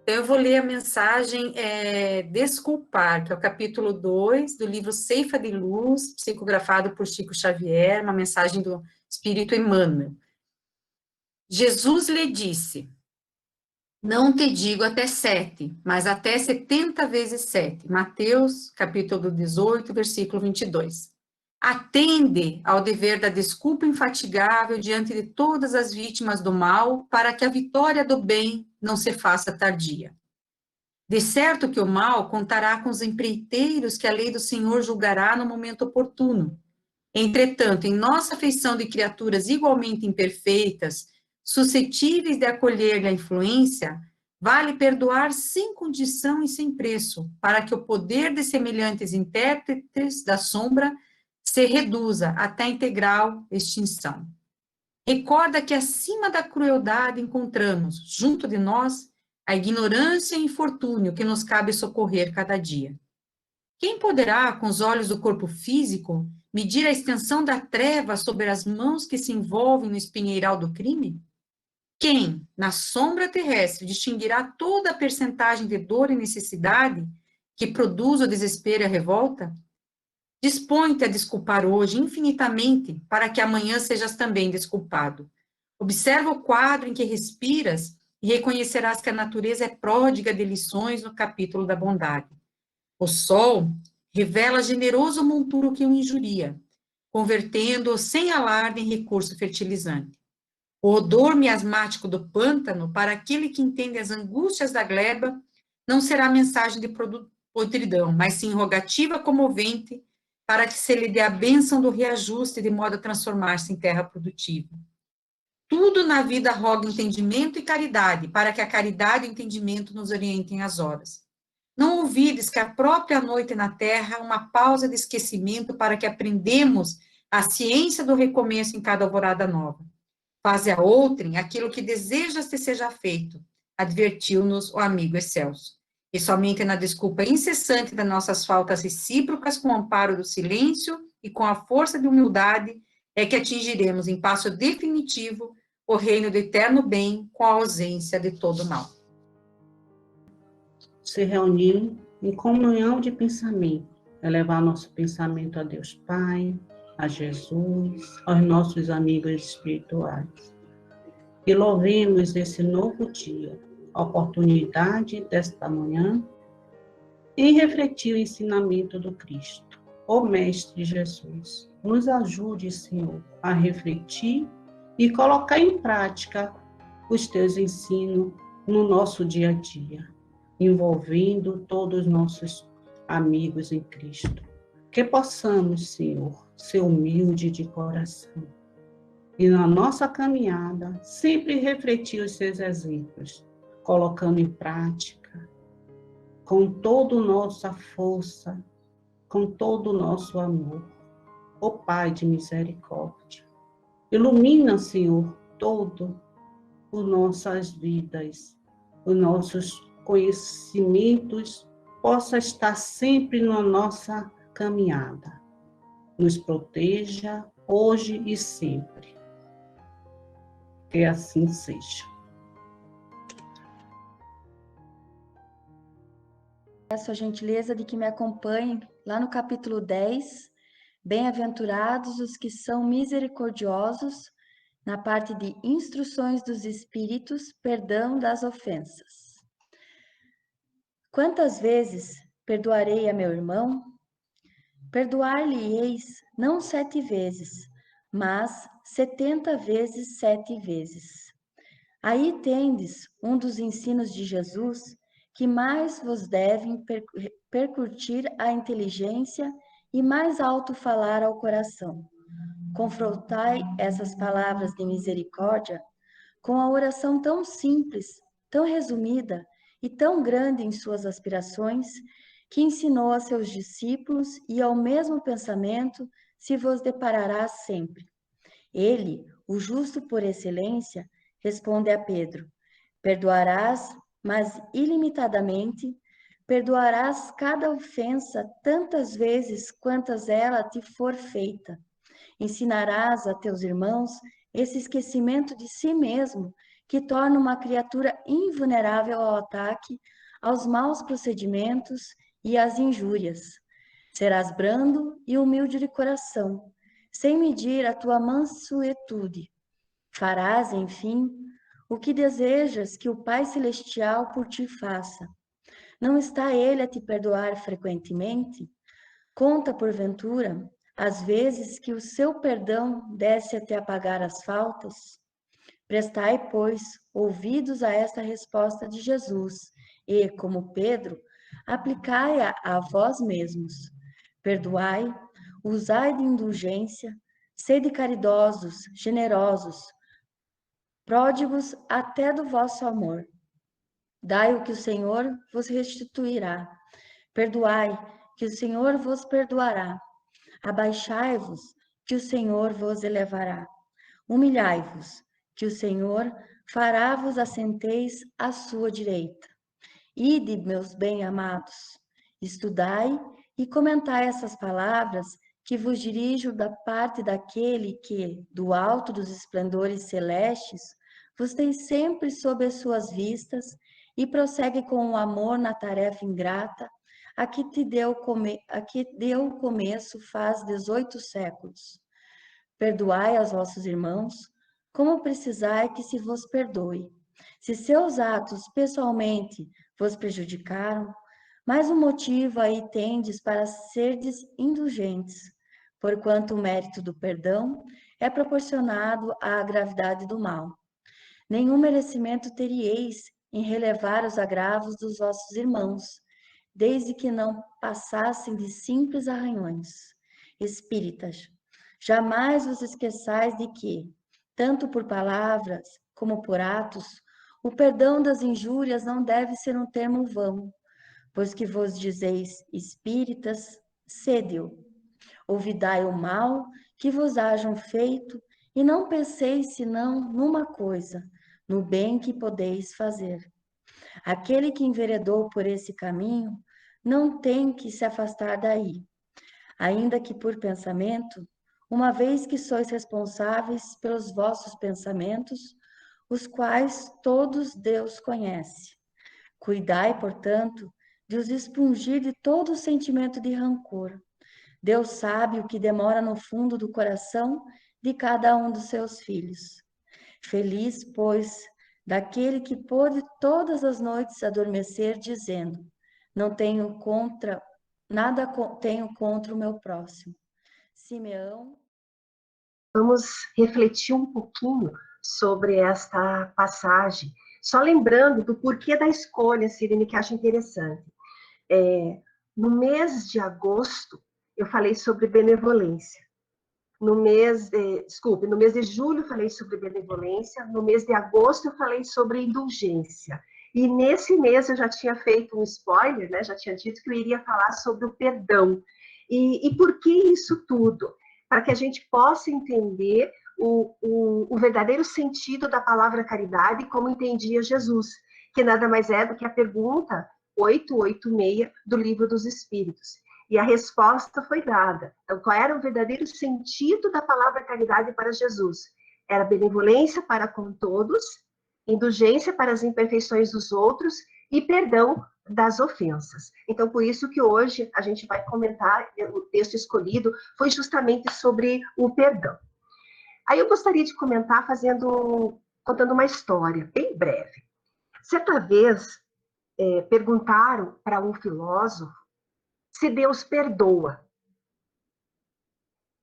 Então, eu vou ler a mensagem Desculpar, que é o capítulo 2 do livro Ceifa de Luz, psicografado por Chico Xavier, uma mensagem do Espírito Emmanuel. Jesus lhe disse: não te digo até 7, mas até 70 vezes 7. Mateus, capítulo 18, versículo 22. Atende ao dever da desculpa infatigável diante de todas as vítimas do mal, para que a vitória do bem não se faça tardia. De certo que o mal contará com os empreiteiros que a lei do Senhor julgará no momento oportuno. Entretanto, em nossa feição de criaturas igualmente imperfeitas, suscetíveis de acolher-lhe a influência, vale perdoar sem condição e sem preço, para que o poder de semelhantes intérpretes da sombra se reduza até a integral extinção. Recorda que acima da crueldade encontramos, junto de nós, a ignorância e o infortúnio que nos cabe socorrer cada dia. Quem poderá, com os olhos do corpo físico, medir a extensão da treva sobre as mãos que se envolvem no espinheiral do crime? Quem, na sombra terrestre, distinguirá toda a percentagem de dor e necessidade que produz o desespero e a revolta? Dispõe-te a desculpar hoje infinitamente, para que amanhã sejas também desculpado. Observa o quadro em que respiras e reconhecerás que a natureza é pródiga de lições no capítulo da bondade. O sol revela generoso monturo que o injuria, convertendo-o sem alarde em recurso fertilizante. O odor miasmático do pântano, para aquele que entende as angústias da gleba, não será mensagem de podridão, mas sim rogativa comovente, para que se lhe dê a bênção do reajuste, de modo a transformar-se em terra produtiva. Tudo na vida roga entendimento e caridade, para que a caridade e o entendimento nos orientem as horas. Não ouvides que a própria noite na terra é uma pausa de esquecimento para que aprendemos a ciência do recomeço em cada alvorada nova. Faze a outrem aquilo que desejas que seja feito, advertiu-nos o amigo excelso. E somente na desculpa incessante das nossas faltas recíprocas, com o amparo do silêncio e com a força de humildade, é que atingiremos em passo definitivo o reino do eterno bem, com a ausência de todo mal. Se reunir em comunhão de pensamento, elevar nosso pensamento a Deus Pai, a Jesus, aos nossos amigos espirituais. E louvemos esse novo dia, a oportunidade desta manhã, em refletir o ensinamento do Cristo. Ó Mestre Jesus, nos ajude, Senhor, a refletir e colocar em prática os teus ensinos no nosso dia a dia, envolvendo todos os nossos amigos em Cristo. Que possamos, Senhor, ser humilde de coração e na nossa caminhada sempre refletir os seus exemplos, colocando em prática com toda a nossa força, com todo o nosso amor. Ó Pai de misericórdia, ilumina, Senhor, todo as nossas vidas, os nossos conhecimentos, possa estar sempre na nossa caminhada. Nos proteja hoje e sempre. Que assim seja. Peço a gentileza de que me acompanhem lá no capítulo 10, Bem-aventurados os que são misericordiosos, na parte de Instruções dos Espíritos, Perdão das Ofensas. Quantas vezes perdoarei a meu irmão? Perdoar-lhe-eis não 7 vezes, mas 70 vezes 7 vezes. Aí tendes um dos ensinos de Jesus que mais vos devem percutir a inteligência e mais alto falar ao coração. Confrontai essas palavras de misericórdia com a oração tão simples, tão resumida e tão grande em suas aspirações, que ensinou a seus discípulos, e ao mesmo pensamento se vos deparará sempre. Ele, o justo por excelência, responde a Pedro: perdoarás, mas ilimitadamente, perdoarás cada ofensa tantas vezes quantas ela te for feita. Ensinarás a teus irmãos esse esquecimento de si mesmo que torna uma criatura invulnerável ao ataque, aos maus procedimentos e às injúrias. Serás brando e humilde de coração, sem medir a tua mansuetude. Farás, enfim, o que desejas que o Pai Celestial por ti faça. Não está Ele a te perdoar frequentemente? Conta, porventura, as vezes que o seu perdão desce até apagar as faltas? Prestai, pois, ouvidos a esta resposta de Jesus e, como Pedro, aplicai-a a vós mesmos. Perdoai, usai de indulgência, sede caridosos, generosos, pródigos até do vosso amor. Dai o que o Senhor vos restituirá. Perdoai, que o Senhor vos perdoará. Abaixai-vos, que o Senhor vos elevará. Humilhai-vos, que o Senhor fará-vos assenteis à sua direita. Ide, meus bem-amados, estudai e comentai essas palavras que vos dirijo da parte daquele que, do alto dos esplendores celestes, vos tem sempre sob as suas vistas e prossegue com o amor na tarefa ingrata a que deu começo faz 18 séculos. Perdoai aos vossos irmãos, como precisai que se vos perdoe. Se seus atos pessoalmente vos prejudicaram, mais um motivo aí tendes para serdes indulgentes, porquanto o mérito do perdão é proporcionado à gravidade do mal. Nenhum merecimento terieis em relevar os agravos dos vossos irmãos, desde que não passassem de simples arranhões. Espíritas, jamais vos esqueçais de que, tanto por palavras como por atos, o perdão das injúrias não deve ser um termo vão, pois que vos dizeis espíritas, sede-o. Ouvidai o mal que vos hajam feito e não penseis senão numa coisa, no bem que podeis fazer. Aquele que enveredou por esse caminho não tem que se afastar daí, ainda que por pensamento, uma vez que sois responsáveis pelos vossos pensamentos, os quais todos Deus conhece. Cuidai, portanto, de os expungir de todo o sentimento de rancor. Deus sabe o que demora no fundo do coração de cada um dos seus filhos. Feliz, pois, daquele que pôde todas as noites adormecer, dizendo: não tenho nada tenho contra o meu próximo. Simeão. Vamos refletir um pouquinho sobre esta passagem, só lembrando do porquê da escolha, Sirene, que acho interessante. No mês de agosto, eu falei sobre benevolência. No mês de julho eu falei sobre benevolência, no mês de agosto eu falei sobre indulgência. E nesse mês eu já tinha feito um spoiler, né? Já tinha dito que eu iria falar sobre o perdão. E por que isso tudo? Para que a gente possa entender o verdadeiro sentido da palavra caridade, como entendia Jesus, que nada mais é do que a pergunta 886 do Livro dos Espíritos. E a resposta foi dada. Então, qual era o verdadeiro sentido da palavra caridade para Jesus? Era benevolência para com todos, indulgência para as imperfeições dos outros e perdão das ofensas. Então, por isso que hoje a gente vai comentar, o texto escolhido foi justamente sobre o perdão. Aí eu gostaria de comentar contando uma história, bem breve. Certa vez, perguntaram para um filósofo se Deus perdoa.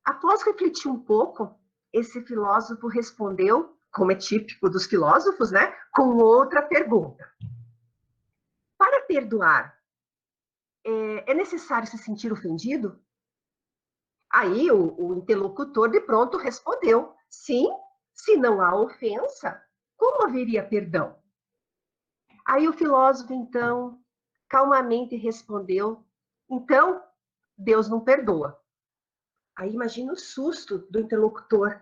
Após refletir um pouco, esse filósofo respondeu, como é típico dos filósofos, né, com outra pergunta. Para perdoar, é necessário se sentir ofendido? Aí o interlocutor de pronto respondeu, sim, se não há ofensa, como haveria perdão? Aí o filósofo, então, calmamente respondeu, então, Deus não perdoa. Aí imagina o susto do interlocutor.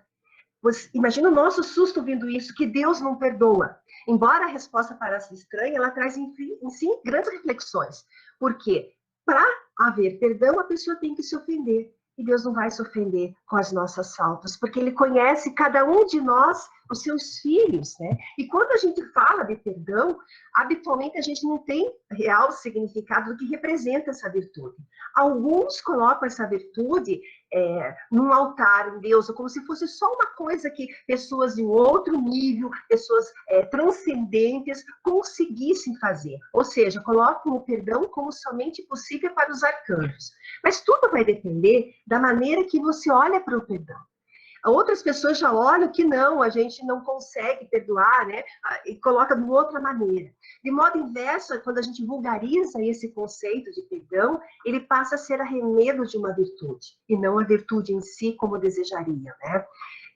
Imagina o nosso susto ouvindo isso, que Deus não perdoa. Embora a resposta pareça estranha, ela traz em si grandes reflexões. Porque para haver perdão, a pessoa tem que se ofender. E Deus não vai se ofender com as nossas faltas, porque Ele conhece cada um de nós os seus filhos, né? E quando a gente fala de perdão, habitualmente a gente não tem real significado do que representa essa virtude. Alguns colocam essa virtude num altar em Deus, como se fosse só uma coisa que pessoas de um outro nível, pessoas transcendentes, conseguissem fazer. Ou seja, colocam o perdão como somente possível para os arcanjos. Mas tudo vai depender da maneira que você olha para o perdão. Outras pessoas já olham que não, a gente não consegue perdoar, né? E coloca de outra maneira. De modo inverso, quando a gente vulgariza esse conceito de perdão, ele passa a ser arremedo de uma virtude, e não a virtude em si como desejaria, né?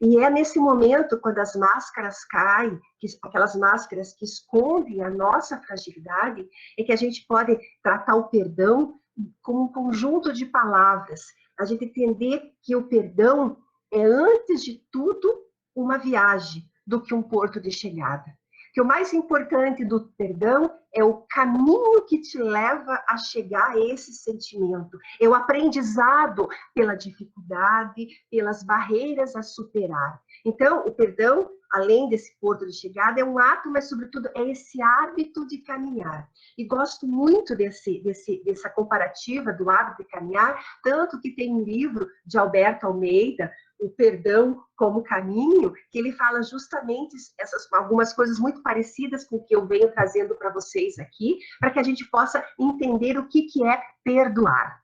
E é nesse momento, quando as máscaras caem, aquelas máscaras que escondem a nossa fragilidade, é que a gente pode tratar o perdão como um conjunto de palavras. A gente entender que o perdão é, antes de tudo, uma viagem do que um porto de chegada. Que o mais importante do perdão é o caminho que te leva a chegar a esse sentimento. É o aprendizado pela dificuldade, pelas barreiras a superar. Então, o perdão, além desse porto de chegada, é um ato, mas, sobretudo, é esse hábito de caminhar. E gosto muito dessa comparativa do hábito de caminhar, tanto que tem um livro de Alberto Almeida, O Perdão como Caminho, que ele fala justamente algumas coisas muito parecidas com o que eu venho trazendo para vocês aqui, para que a gente possa entender o que é perdoar.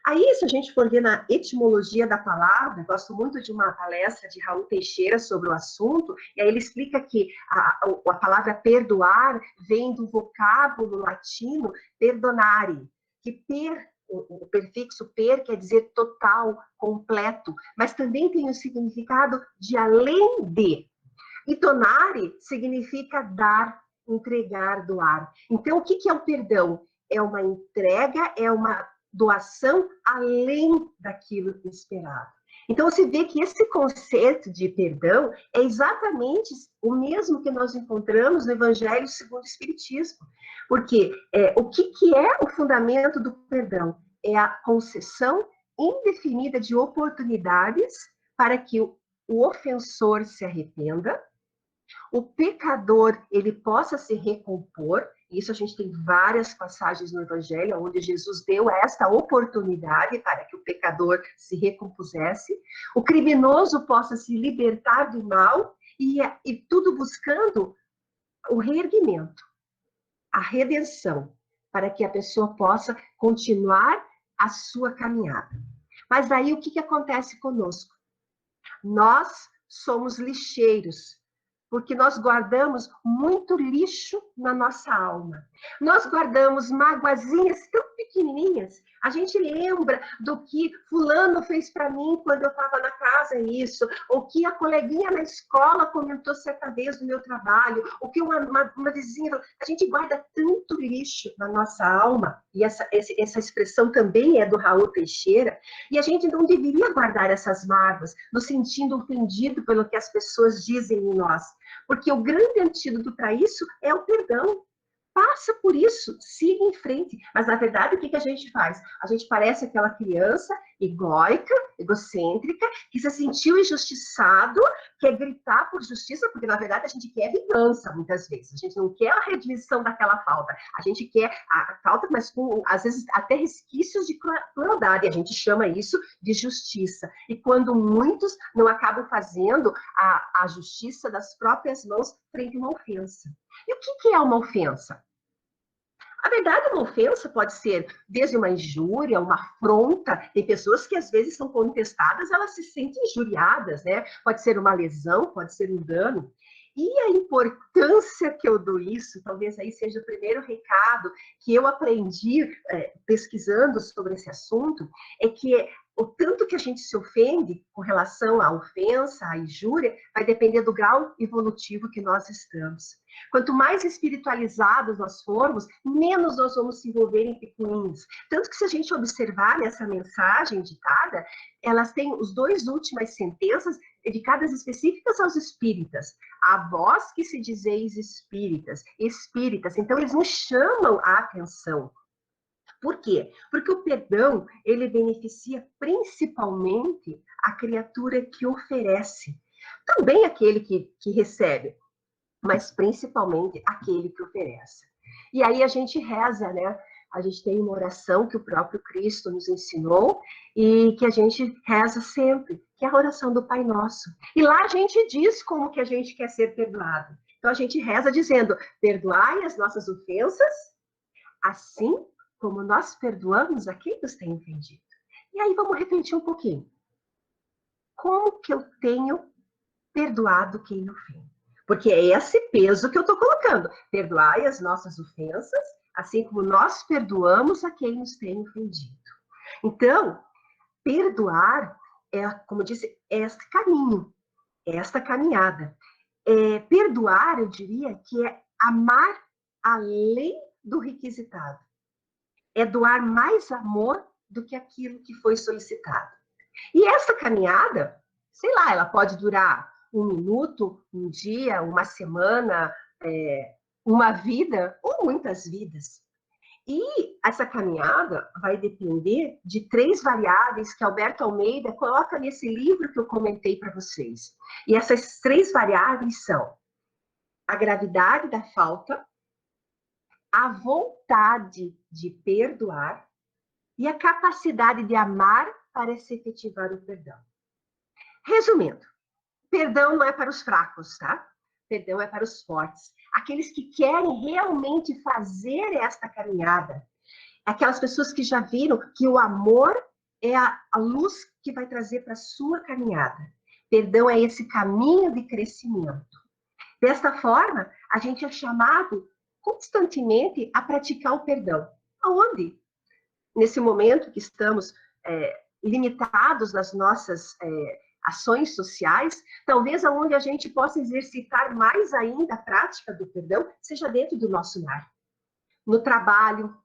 Aí, se a gente for ver na etimologia da palavra, gosto muito de uma palestra de Raul Teixeira sobre o assunto, e aí ele explica que a palavra perdoar vem do vocábulo latino perdonare, que o prefixo per quer dizer total, completo, mas também tem o significado de além de. E donare significa dar, entregar, doar. Então, o que é o perdão? É uma entrega, é uma doação além daquilo esperado. Então, você vê que esse conceito de perdão é exatamente o mesmo que nós encontramos no Evangelho segundo o Espiritismo. Porque o que é o fundamento do perdão? É a concessão indefinida de oportunidades para que o ofensor se arrependa, o pecador ele possa se recompor. Isso a gente tem várias passagens no Evangelho onde Jesus deu esta oportunidade para que o pecador se recompusesse, o criminoso possa se libertar do mal e tudo buscando o reerguimento, a redenção, para que a pessoa possa continuar a sua caminhada. Mas daí o que acontece conosco? Nós somos lixeiros, porque nós guardamos muito lixo na nossa alma. Nós guardamos mágoazinhas tão pequenininhas. A gente lembra do que fulano fez para mim quando eu estava na casa, isso. Ou que a coleguinha na escola comentou certa vez do meu trabalho. Ou que uma vizinha... A gente guarda tanto lixo na nossa alma. E essa expressão também é do Raul Teixeira. E a gente não deveria guardar essas mágoas, nos sentindo ofendido pelo que as pessoas dizem em nós. Porque o grande antídoto para isso é o perdão. Passa por isso, siga em frente. Mas, na verdade, o que a gente faz? A gente parece aquela criança egóica, egocêntrica, que se sentiu injustiçado, quer gritar por justiça, porque, na verdade, a gente quer vingança, muitas vezes. A gente não quer a redimissão daquela falta. A gente quer a falta, mas com, às vezes, até resquícios de crueldade. A gente chama isso de justiça. E quando muitos não acabam fazendo a justiça das próprias mãos frente a uma ofensa. E o que é uma ofensa? A verdade, uma ofensa pode ser desde uma injúria, uma afronta. Tem pessoas que às vezes são contestadas, elas se sentem injuriadas, né? Pode ser uma lesão, pode ser um dano. E a importância que eu dou isso, talvez aí seja o primeiro recado que eu aprendi pesquisando sobre esse assunto, é que o tanto que a gente se ofende com relação à ofensa, à injúria, vai depender do grau evolutivo que nós estamos. Quanto mais espiritualizados nós formos, menos nós vamos se envolver em picuinhos. Tanto que se a gente observar nessa mensagem ditada, elas têm os dois últimas sentenças dedicadas específicas aos espíritas. A vós que se dizeis espíritas. Então eles nos chamam a atenção. Por quê? Porque o perdão, ele beneficia principalmente a criatura que oferece. Também aquele que recebe, mas principalmente aquele que oferece. E aí a gente reza, né? A gente tem uma oração que o próprio Cristo nos ensinou e que a gente reza sempre, que é a oração do Pai Nosso. E lá a gente diz como que a gente quer ser perdoado. Então a gente reza dizendo: perdoai as nossas ofensas, assim como nós perdoamos a quem nos tem ofendido. E aí vamos refletir um pouquinho. Como que eu tenho perdoado quem me ofende? Porque é esse peso que eu estou colocando. Perdoai as nossas ofensas, assim como nós perdoamos a quem nos tem ofendido. Então, perdoar é, como eu disse, é este caminho, é esta caminhada. Perdoar, eu diria, que é amar além do requisitado. É doar mais amor do que aquilo que foi solicitado. E essa caminhada, sei lá, ela pode durar 1 minuto, 1 dia, 1 semana, uma vida ou muitas vidas. E essa caminhada vai depender de 3 variáveis que Alberto Almeida coloca nesse livro que eu comentei para vocês. E essas 3 variáveis são a gravidade da falta, a vontade de perdoar e a capacidade de amar para se efetivar o perdão. Resumindo, perdão não é para os fracos, tá? Perdão é para os fortes. Aqueles que querem realmente fazer esta caminhada. Aquelas pessoas que já viram que o amor é a luz que vai trazer para a sua caminhada. Perdão é esse caminho de crescimento. Desta forma, a gente é chamado constantemente a praticar o perdão. Aonde? Nesse momento que estamos limitados nas nossas ações sociais, talvez aonde a gente possa exercitar mais ainda a prática do perdão, seja dentro do nosso lar, no trabalho,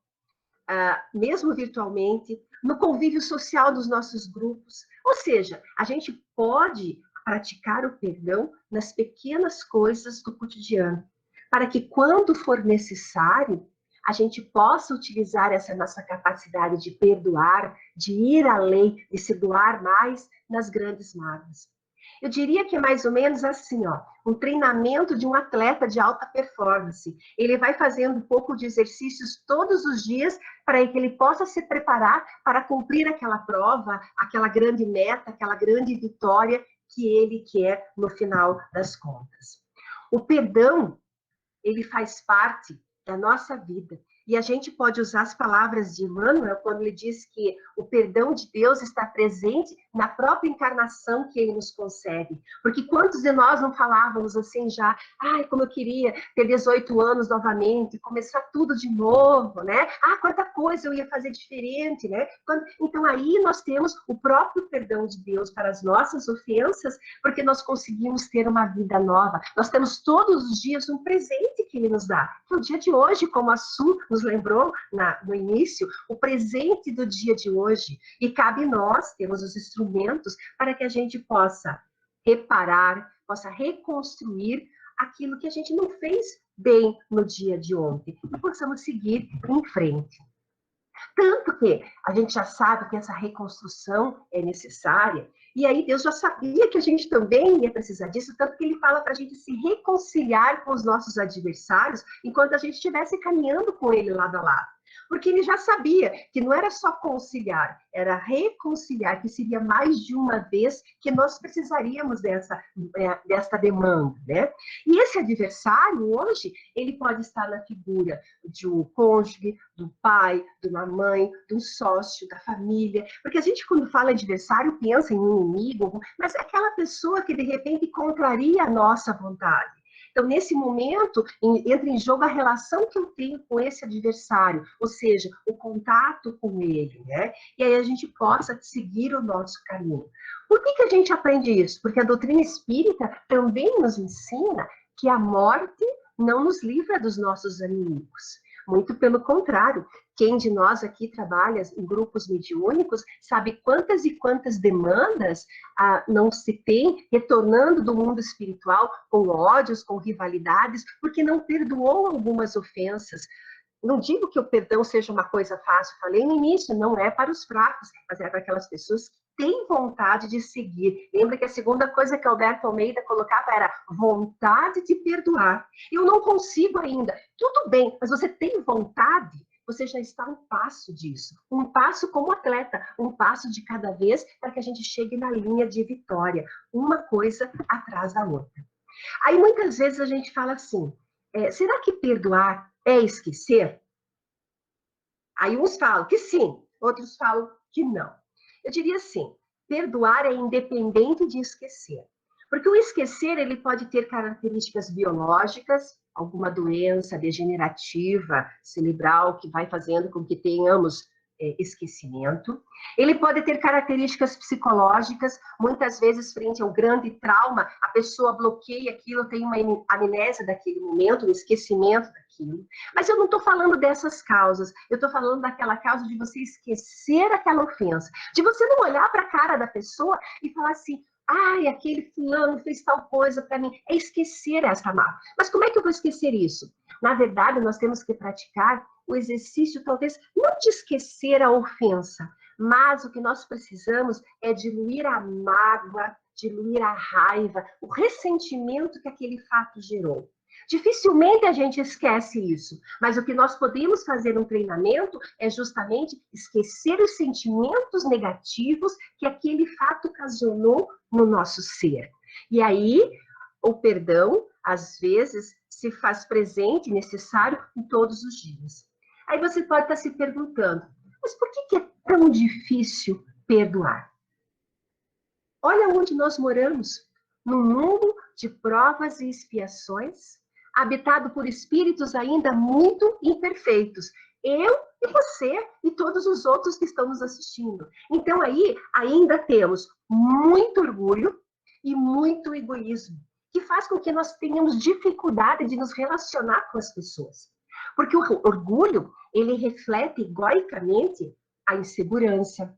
mesmo virtualmente, no convívio social dos nossos grupos. Ou seja, a gente pode praticar o perdão nas pequenas coisas do cotidiano, para que quando for necessário, a gente possa utilizar essa nossa capacidade de perdoar, de ir além, de se doar mais nas grandes mágoas. Eu diria que é mais ou menos assim, ó, um treinamento de um atleta de alta performance. Ele vai fazendo um pouco de exercícios todos os dias para que ele possa se preparar para cumprir aquela prova, aquela grande meta, aquela grande vitória que ele quer no final das contas. O perdão, ele faz parte da nossa vida. E a gente pode usar as palavras de Emmanuel quando ele diz que o perdão de Deus está presente na própria encarnação que ele nos concede. Porque quantos de nós não falávamos assim já, ai, como eu queria ter 18 anos novamente, começar tudo de novo, né? Ah, quanta coisa eu ia fazer diferente, né? Então aí nós temos o próprio perdão de Deus para as nossas ofensas, porque nós conseguimos ter uma vida nova. Nós temos todos os dias um presente que ele nos dá, que é o dia de hoje, como a Su nos lembrou no início, o presente do dia de hoje. E cabe nós, temos os instrumentos para que a gente possa reparar, possa reconstruir aquilo que a gente não fez bem no dia de ontem e possamos seguir em frente. Tanto que a gente já sabe que essa reconstrução é necessária, e aí Deus já sabia que a gente também ia precisar disso, tanto que ele fala para a gente se reconciliar com os nossos adversários enquanto a gente estivesse caminhando com ele lado a lado. Porque ele já sabia que não era só conciliar, era reconciliar, que seria mais de uma vez que nós precisaríamos dessa demanda, né? E esse adversário, hoje, ele pode estar na figura de um cônjuge, do pai, de uma mãe, de um sócio, da família. Porque a gente, quando fala adversário, pensa em um inimigo, mas é aquela pessoa que, de repente, contraria a nossa vontade. Então, nesse momento, entra em jogo a relação que eu tenho com esse adversário, ou seja, o contato com ele, né? E aí a gente possa seguir o nosso caminho. Por que a gente aprende isso? Porque a doutrina espírita também nos ensina que a morte não nos livra dos nossos inimigos. Muito pelo contrário, quem de nós aqui trabalha em grupos mediúnicos sabe quantas e quantas demandas não se tem retornando do mundo espiritual com ódios, com rivalidades, porque não perdoou algumas ofensas. Não digo que o perdão seja uma coisa fácil, falei no início, não é para os fracos, mas é para aquelas pessoas que tem vontade de seguir. Lembra que a segunda coisa que Alberto Almeida colocava era vontade de perdoar. Eu não consigo ainda. Tudo bem, mas você tem vontade? Você já está um passo disso. Um passo como atleta, um passo de cada vez para que a gente chegue na linha de vitória. Uma coisa atrás da outra. Aí muitas vezes a gente fala assim, será que perdoar é esquecer? Aí uns falam que sim, outros falam que não. Eu diria assim, perdoar é independente de esquecer. Porque o esquecer, ele pode ter características biológicas, alguma doença degenerativa cerebral que vai fazendo com que tenhamos esquecimento. Ele pode ter características psicológicas, muitas vezes frente ao grande trauma, a pessoa bloqueia aquilo, tem uma amnésia daquele momento, um esquecimento daquilo. Mas eu não estou falando dessas causas, eu estou falando daquela causa de você esquecer aquela ofensa, de você não olhar para a cara da pessoa e falar assim, ai, aquele fulano fez tal coisa para mim. É esquecer essa mágoa. Mas como é que eu vou esquecer isso? Na verdade, nós temos que praticar o exercício, talvez, não de esquecer a ofensa, mas o que nós precisamos é diluir a mágoa, diluir a raiva, o ressentimento que aquele fato gerou. Dificilmente a gente esquece isso, mas o que nós podemos fazer no treinamento é justamente esquecer os sentimentos negativos que aquele fato ocasionou no nosso ser. E aí, o perdão, às vezes, se faz presente e necessário em todos os dias. Aí você pode estar se perguntando, mas por que é tão difícil perdoar? Olha onde nós moramos, num mundo de provas e expiações, habitado por espíritos ainda muito imperfeitos. Eu e você e todos os outros que estão nos assistindo. Então aí ainda temos muito orgulho e muito egoísmo, que faz com que nós tenhamos dificuldade de nos relacionar com as pessoas. Porque o orgulho, ele reflete egoicamente a insegurança,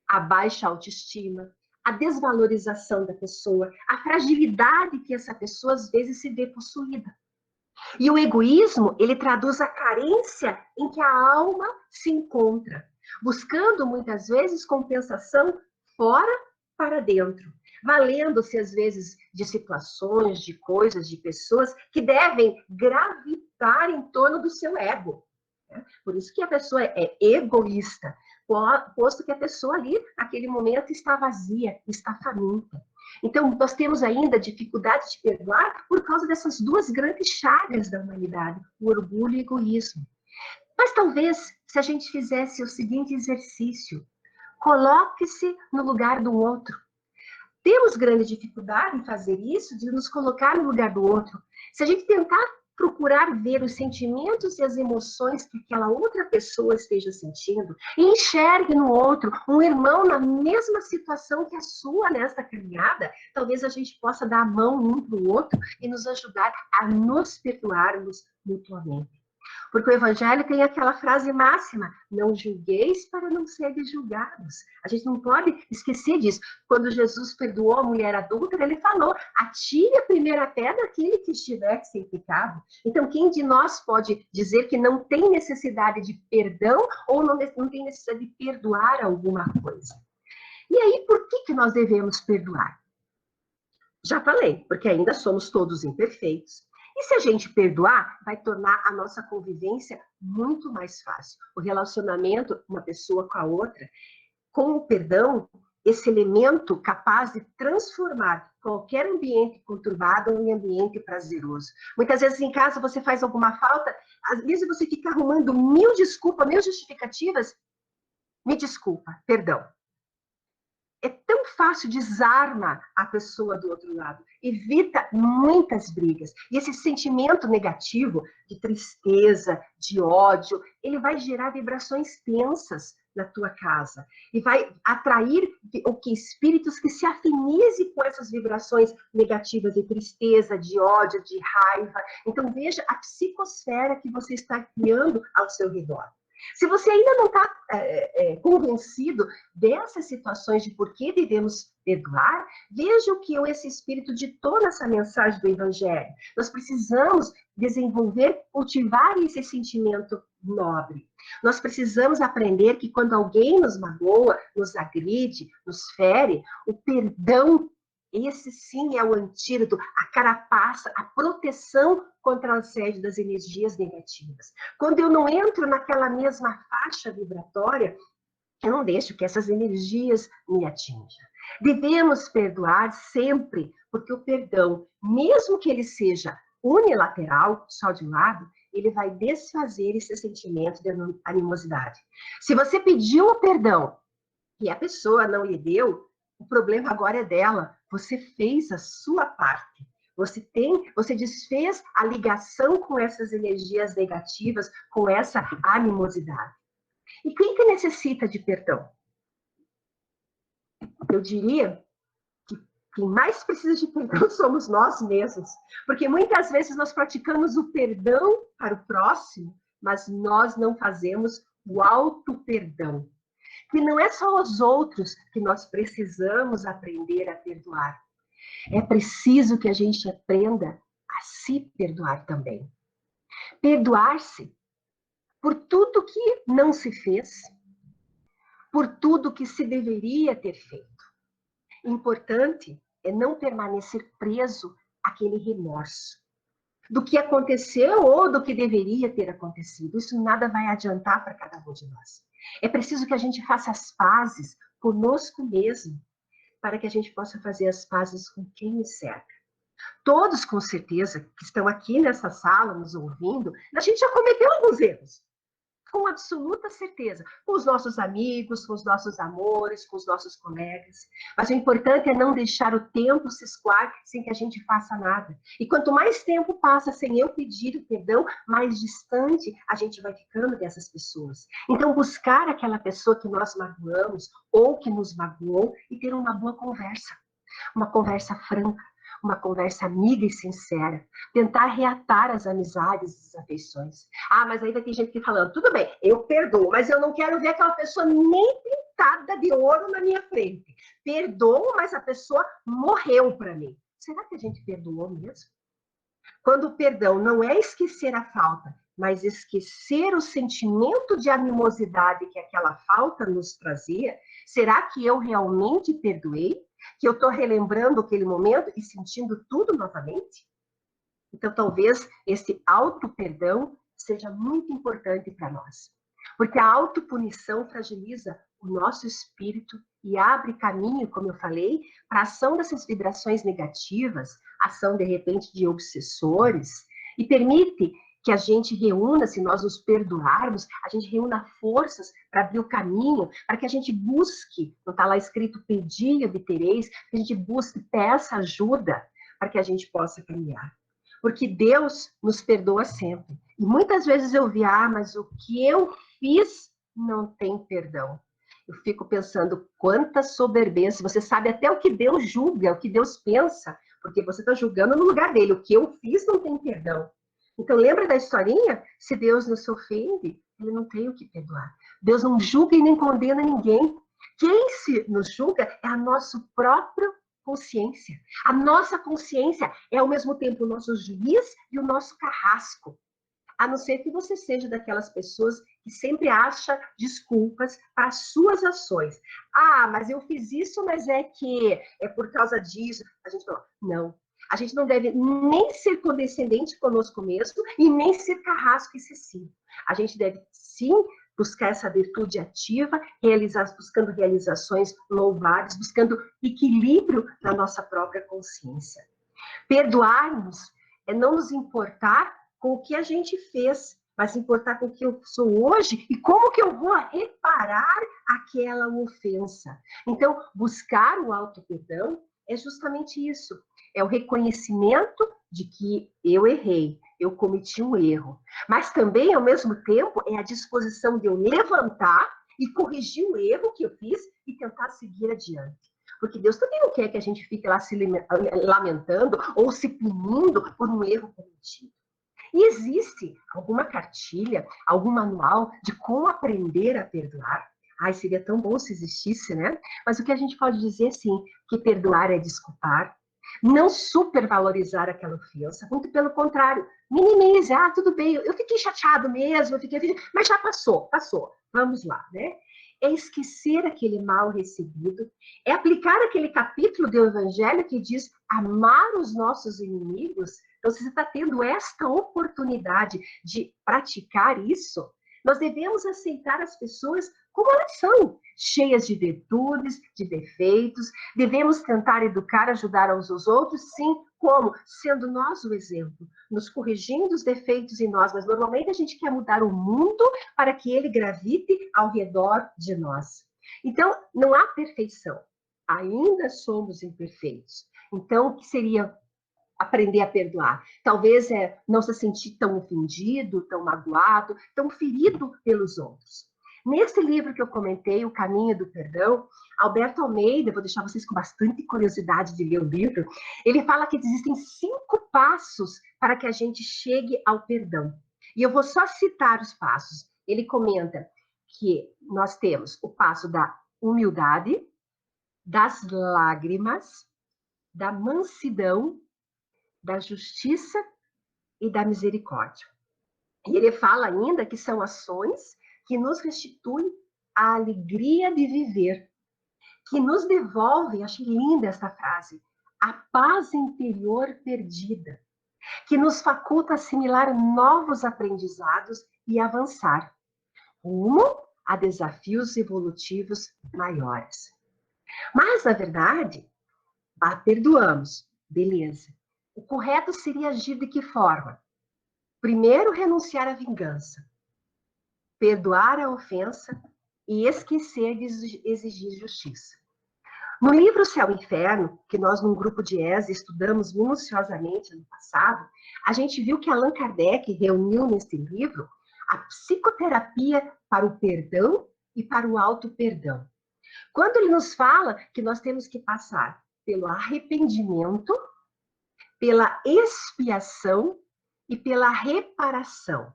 a baixa autoestima, a desvalorização da pessoa, a fragilidade que essa pessoa às vezes se vê possuída. E o egoísmo, ele traduz a carência em que a alma se encontra, buscando muitas vezes compensação fora para dentro, valendo-se às vezes de situações, de coisas, de pessoas que devem gravitar em torno do seu ego. Por isso que a pessoa é egoísta, posto que a pessoa ali, naquele momento, está vazia, está faminta. Então, nós temos ainda dificuldade de perdoar por causa dessas duas grandes chagas da humanidade, o orgulho e o egoísmo. Mas talvez, se a gente fizesse o seguinte exercício, coloque-se no lugar do outro. Temos grande dificuldade em fazer isso, de nos colocar no lugar do outro. Se a gente tentar procurar ver os sentimentos e as emoções que aquela outra pessoa esteja sentindo e enxergue no outro um irmão na mesma situação que a sua nesta caminhada, talvez a gente possa dar a mão um para o outro e nos ajudar a nos perdoarmos mutuamente. Porque o Evangelho tem aquela frase máxima, não julgueis para não serem julgados. A gente não pode esquecer disso. Quando Jesus perdoou a mulher adúltera, ele falou, atire a primeira pedra aquele que estiver sem pecado. Então, quem de nós pode dizer que não tem necessidade de perdão ou não tem necessidade de perdoar alguma coisa? E aí, por que nós devemos perdoar? Já falei, porque ainda somos todos imperfeitos. E se a gente perdoar, vai tornar a nossa convivência muito mais fácil. O relacionamento, uma pessoa com a outra, com o perdão, esse elemento capaz de transformar qualquer ambiente conturbado em ambiente prazeroso. Muitas vezes em casa você faz alguma falta, às vezes você fica arrumando 1000 desculpas, 1000 justificativas. Me desculpa, perdão. É tão fácil, desarma a pessoa do outro lado, evita muitas brigas. E esse sentimento negativo de tristeza, de ódio, ele vai gerar vibrações tensas na tua casa e vai atrair espíritos que se afinizem com essas vibrações negativas de tristeza, de ódio, de raiva. Então veja a psicosfera que você está criando ao seu redor. Se você ainda não está convencido dessas situações de por que devemos perdoar, veja o que esse Espírito ditou nessa mensagem do Evangelho. Nós precisamos desenvolver, cultivar esse sentimento nobre. Nós precisamos aprender que quando alguém nos magoa, nos agride, nos fere, o perdão, esse sim é o antídoto, a carapaça, a proteção contra o assédio das energias negativas. Quando eu não entro naquela mesma faixa vibratória, eu não deixo que essas energias me atinjam. Devemos perdoar sempre, porque o perdão, mesmo que ele seja unilateral, só de um lado, ele vai desfazer esse sentimento de animosidade. Se você pediu o perdão e a pessoa não lhe deu, o problema agora é dela. Você fez a sua parte. Você desfez a ligação com essas energias negativas, com essa animosidade. E quem que necessita de perdão? Eu diria que quem mais precisa de perdão somos nós mesmos. Porque muitas vezes nós praticamos o perdão para o próximo, mas nós não fazemos o auto-perdão. Que não é só os outros que nós precisamos aprender a perdoar. É preciso que a gente aprenda a se perdoar também. Perdoar-se por tudo que não se fez, por tudo que se deveria ter feito. Importante é não permanecer preso àquele remorso do que aconteceu ou do que deveria ter acontecido. Isso nada vai adiantar para cada um de nós. É preciso que a gente faça as pazes conosco mesmo, para que a gente possa fazer as pazes com quem nos cerca. Todos, com certeza, que estão aqui nessa sala nos ouvindo, a gente já cometeu alguns erros. Com absoluta certeza, com os nossos amigos, com os nossos amores, com os nossos colegas. Mas o importante é não deixar o tempo se escoar sem que a gente faça nada. E quanto mais tempo passa sem eu pedir o perdão, mais distante a gente vai ficando dessas pessoas. Então, buscar aquela pessoa que nós magoamos ou que nos magoou e ter uma boa conversa. Uma conversa franca, uma conversa amiga e sincera, tentar reatar as amizades e as afeições. Ah, mas ainda tem gente que falando, tudo bem, eu perdoo, mas eu não quero ver aquela pessoa nem pintada de ouro na minha frente. Perdoo, mas a pessoa morreu para mim. Será que a gente perdoou mesmo? Quando o perdão não é esquecer a falta, mas esquecer o sentimento de animosidade que aquela falta nos trazia, será que eu realmente perdoei? Que eu estou relembrando aquele momento e sentindo tudo novamente? Então, talvez esse auto-perdão seja muito importante para nós. Porque a autopunição fragiliza o nosso espírito e abre caminho, como eu falei, para a ação dessas vibrações negativas, ação, de repente, de obsessores, e permite que a gente reúna, se nós nos perdoarmos, a gente reúna forças para abrir o caminho, para que a gente busque, não está lá escrito pedir e obtereis, que a gente busque, peça ajuda, para que a gente possa caminhar. Porque Deus nos perdoa sempre. E muitas vezes eu vi, mas o que eu fiz não tem perdão. Eu fico pensando, quanta soberbeza, você sabe até o que Deus julga, o que Deus pensa, porque você está julgando no lugar dele, o que eu fiz não tem perdão. Então, lembra da historinha? Se Deus nos ofende, ele não tem o que perdoar. Deus não julga e nem condena ninguém. Quem se nos julga é a nossa própria consciência. A nossa consciência é, ao mesmo tempo, o nosso juiz e o nosso carrasco. A não ser que você seja daquelas pessoas que sempre acha desculpas para as suas ações. Ah, mas eu fiz isso, mas é por causa disso. A gente fala, não. A gente não deve nem ser condescendente conosco mesmo e nem ser carrasco excessivo. A gente deve, sim, buscar essa virtude ativa, buscando realizações louváveis, buscando equilíbrio na nossa própria consciência. Perdoar-nos é não nos importar com o que a gente fez, mas importar com o que eu sou hoje e como que eu vou reparar aquela ofensa. Então, buscar o auto-perdão é justamente isso. É o reconhecimento de que eu errei, eu cometi um erro. Mas também, ao mesmo tempo, é a disposição de eu levantar e corrigir o erro que eu fiz e tentar seguir adiante. Porque Deus também não quer que a gente fique lá se lamentando ou se punindo por um erro cometido. E existe alguma cartilha, algum manual de como aprender a perdoar? Ai, seria tão bom se existisse, né? Mas o que a gente pode dizer, sim, que perdoar é desculpar, não supervalorizar aquela ofensa, muito pelo contrário, minimize, tudo bem, eu fiquei chateado mesmo, mas já passou, vamos lá, né? É esquecer aquele mal recebido, é aplicar aquele capítulo do Evangelho que diz amar os nossos inimigos. Então, se você está tendo esta oportunidade de praticar isso, nós devemos aceitar as pessoas como elas são, cheias de virtudes, de defeitos. Devemos tentar educar, ajudar uns aos outros, sim, como? Sendo nós o exemplo, nos corrigindo os defeitos em nós, mas normalmente a gente quer mudar o mundo para que ele gravite ao redor de nós. Então, não há perfeição, ainda somos imperfeitos. Então, o que seria aprender a perdoar? Talvez não se sentir tão ofendido, tão magoado, tão ferido pelos outros. Nesse livro que eu comentei, O Caminho do Perdão, Alberto Almeida, vou deixar vocês com bastante curiosidade de ler o livro, ele fala que existem 5 passos para que a gente chegue ao perdão. E eu vou só citar os passos. Ele comenta que nós temos o passo da humildade, das lágrimas, da mansidão, da justiça e da misericórdia. E ele fala ainda que são ações que nos restituem a alegria de viver, que nos devolvem, achei linda essa frase, a paz interior perdida, que nos faculta assimilar novos aprendizados e avançar, rumo a desafios evolutivos maiores. Mas, na verdade, perdoamos, beleza. O correto seria agir de que forma? Primeiro, renunciar à vingança, perdoar a ofensa e esquecer de exigir justiça. No livro Céu e Inferno, que nós, num grupo de ESA, estudamos minuciosamente ano passado, a gente viu que Allan Kardec reuniu nesse livro a psicoterapia para o perdão e para o auto-perdão. Quando ele nos fala que nós temos que passar pelo arrependimento, pela expiação e pela reparação.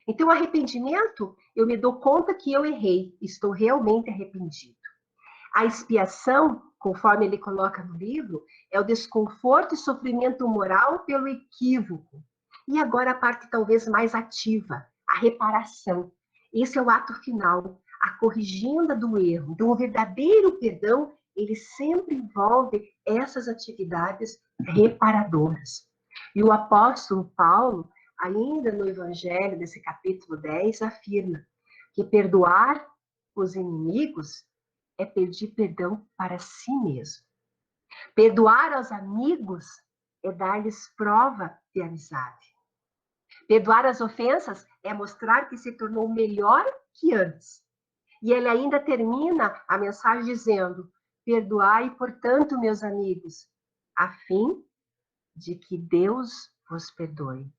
Então, o arrependimento, eu me dou conta que eu errei, estou realmente arrependido. A expiação, conforme ele coloca no livro, é o desconforto e sofrimento moral pelo equívoco. E agora a parte talvez mais ativa, a reparação. Esse é o ato final, a corrigenda do erro. Então, o verdadeiro perdão, ele sempre envolve essas atividades reparadoras. E o apóstolo Paulo, ainda no Evangelho, desse capítulo 10, afirma que perdoar os inimigos é pedir perdão para si mesmo. Perdoar aos amigos é dar-lhes prova de amizade. Perdoar as ofensas é mostrar que se tornou melhor que antes. E ele ainda termina a mensagem dizendo: perdoai, portanto, meus amigos, a fim de que Deus vos perdoe.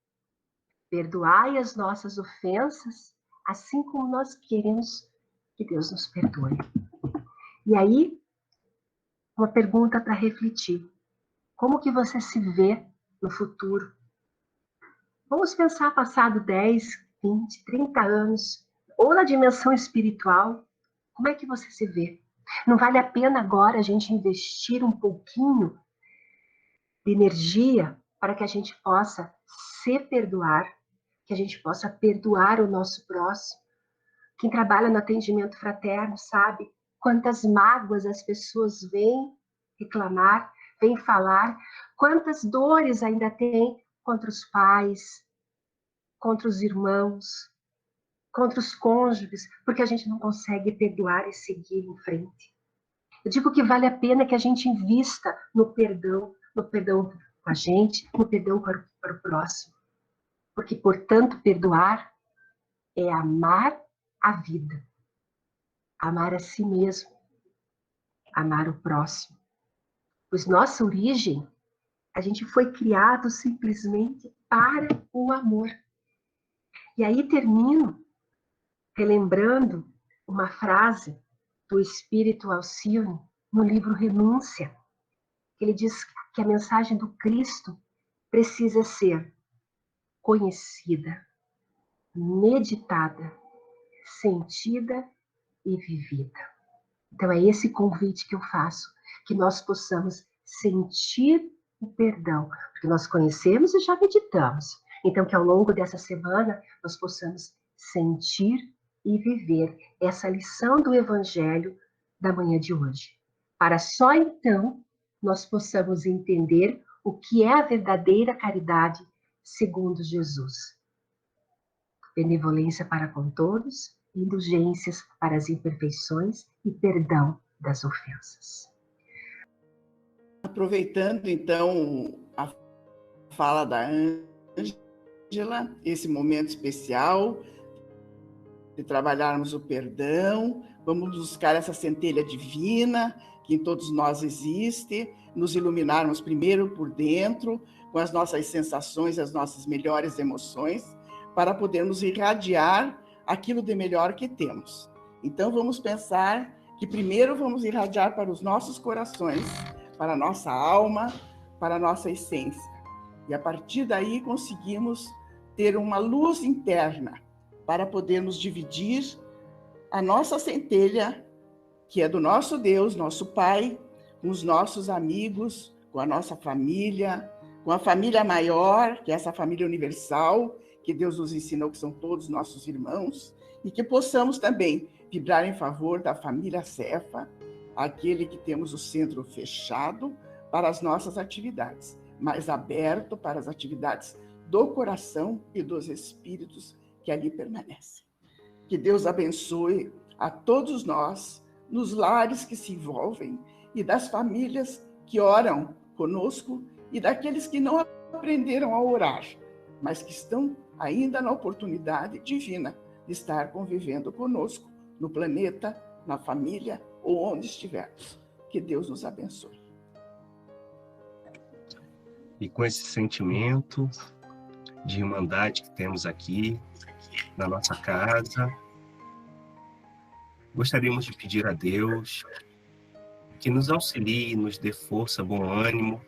Perdoai as nossas ofensas, assim como nós queremos que Deus nos perdoe. E aí, uma pergunta para refletir. Como que você se vê no futuro? Vamos pensar passado 10, 20, 30 anos, ou na dimensão espiritual, como é que você se vê? Não vale a pena agora a gente investir um pouquinho de energia para que a gente possa se perdoar, que a gente possa perdoar o nosso próximo? Quem trabalha no atendimento fraterno sabe quantas mágoas as pessoas vêm reclamar, vêm falar, quantas dores ainda tem contra os pais, contra os irmãos, contra os cônjuges, porque a gente não consegue perdoar e seguir em frente. Eu digo que vale a pena que a gente invista no perdão com a gente, no perdão para o próximo. Porque, portanto, perdoar é amar a vida, amar a si mesmo, amar o próximo. Pois nossa origem, a gente foi criado simplesmente para o amor. E aí termino relembrando uma frase do Espírito Alcione no livro Renúncia. Ele diz que a mensagem do Cristo precisa ser: conhecida, meditada, sentida e vivida. Então é esse convite que eu faço, que nós possamos sentir o perdão, porque nós conhecemos e já meditamos. Então que ao longo dessa semana nós possamos sentir e viver essa lição do Evangelho da manhã de hoje, para só então nós possamos entender o que é a verdadeira caridade segundo Jesus. Benevolência para com todos, indulgências para as imperfeições e perdão das ofensas. Aproveitando, então, a fala da Ângela, esse momento especial de trabalharmos o perdão, vamos buscar essa centelha divina que em todos nós existe, nos iluminarmos primeiro por dentro, com as nossas sensações, as nossas melhores emoções, para podermos irradiar aquilo de melhor que temos. Então, vamos pensar que primeiro vamos irradiar para os nossos corações, para a nossa alma, para a nossa essência. E a partir daí conseguimos ter uma luz interna para podermos dividir a nossa centelha, que é do nosso Deus, nosso Pai, com os nossos amigos, com a nossa família, com a família maior, que é essa família universal, que Deus nos ensinou que são todos nossos irmãos, e que possamos também vibrar em favor da família Cefa, aquele que temos o centro fechado para as nossas atividades, mas aberto para as atividades do coração e dos espíritos que ali permanecem. Que Deus abençoe a todos nós, nos lares que se envolvem e das famílias que oram conosco e daqueles que não aprenderam a orar, mas que estão ainda na oportunidade divina de estar convivendo conosco no planeta, na família ou onde estivermos. Que Deus nos abençoe. E com esse sentimento de irmandade que temos aqui na nossa casa, gostaríamos de pedir a Deus que nos auxilie, nos dê força, bom ânimo,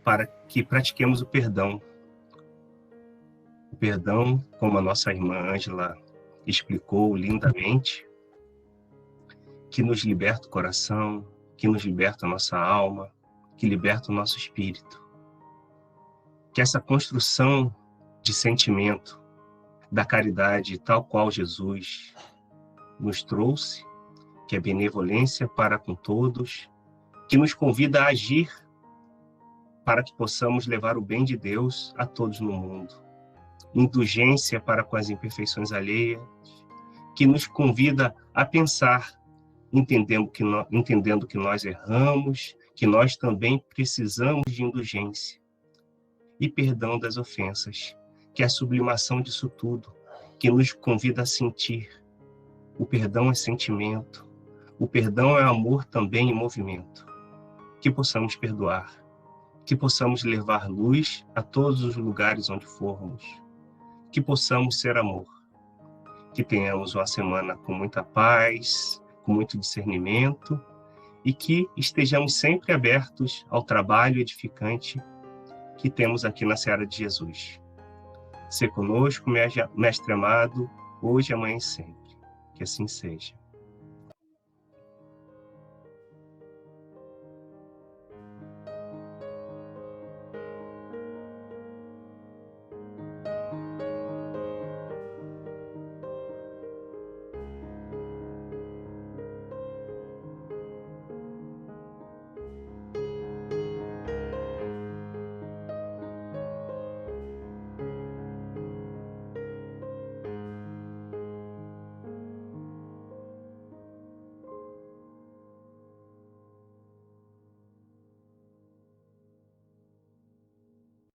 para que pratiquemos o perdão. O perdão, como a nossa irmã Ângela explicou lindamente, que nos liberta o coração, que nos liberta a nossa alma, que liberta o nosso espírito. Que essa construção de sentimento da caridade, tal qual Jesus nos trouxe, que é benevolência para com todos, que nos convida a agir para que possamos levar o bem de Deus a todos no mundo. Indulgência para com as imperfeições alheias, que nos convida a pensar, entendendo que nós erramos, que nós também precisamos de indulgência. E perdão das ofensas, que é a sublimação disso tudo, que nos convida a sentir. O perdão é sentimento, o perdão é amor também em movimento. Que possamos perdoar, que possamos levar luz a todos os lugares onde formos, que possamos ser amor, que tenhamos uma semana com muita paz, com muito discernimento e que estejamos sempre abertos ao trabalho edificante que temos aqui na Seara de Jesus. Se conosco, mestre amado, hoje, amanhã e sempre. Que assim seja.